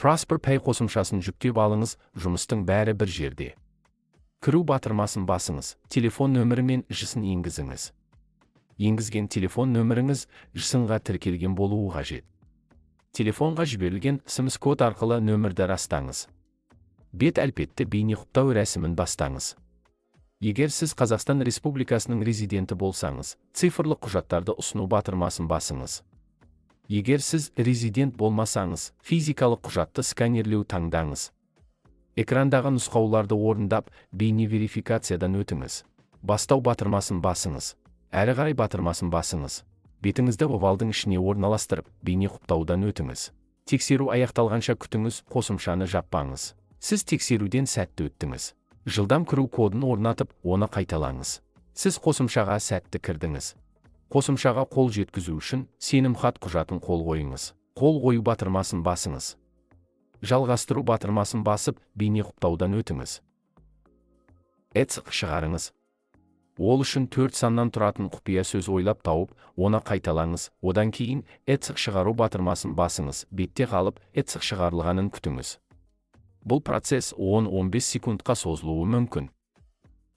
Prosper Pay қосымшасын жүктеп алыңыз, жұмыстың бәрі бір жерде. Кіру батырмасын басыңыз, телефон нөмірі мен жісін енгізіңіз. Енгізген телефон нөміріңіз жысынға тіркелген болуы қажет. Телефонға жіберілген SMS код арқылы нөмірді растаңыз. Бет әлпетті бейнеқұптау рәсімін бастаңыз. Егер сіз Қазақстан Республикасының резиденті болсаңыз, цифрлық құжаттарды ұсыну батырмасын басыңыз. Егер сіз резидент болмасаңыз, физикалық құжатты сканерлеу таңдаңыз. Экрандағы нұсқауларды орындап, бейне верификациядан өтіңіз. Бастау батырмасын басыңыз. Әрі қарай батырмасын басыңыз. Бетіңізді овалдың ішіне орналастырып, бейнеқұптаудан өтіңіз. Тексеру аяқталғанша күтіңіз, қосымшаны жаппаңыз. Сіз тексеруден сәтті өттіңіз. Жылдам кіру кодын орнатып, оны қайталаңыз. Сіз қосымшаға сәтті кірдіңіз. Қосымшаға қол жеткізу үшін сенімхат құжатын қол қойыңыз. Қол қою батырмасын басыңыз. Жалғастыру батырмасын басып, бейнеқұптаудан өтіңіз. ETSIQ шығарыңыз. Ол үшін 4 саннан тұратын құпия сөз ойлап тауып, оны қайталаңыз. Одан кейін ETSIQ шығару батырмасын басыңыз. Бетте қалып, ETSIQ шығарылғанын күтіңіз. Бұл процесс 10-15 секундқа созылуы мүмкін.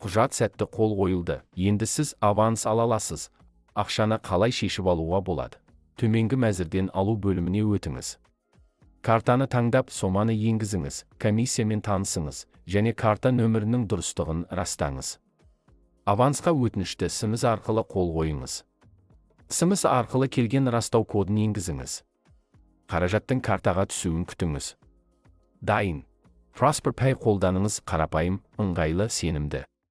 Құжат сәтті қол қойылды. Енді сіз аванс ала аласыз. Ақшаны қалай шешіп алуға болады? Төменгі мәзірден алу бөліміне өтіңіз. Картаны таңдап, соманы енгізіңіз, комиссиямен танысыңыз, және карта нөмірінің дұрыстығын растаңыз. Авансқа өтінішті SMS арқылы қол қойыңыз. SMS арқылы келген растау кодын енгізіңіз. Қаражаттың картаға түсуін күтіңіз. Дайын. Prosper Pay қолданыңыз, қарапайым, ыңғайлы, сенімді.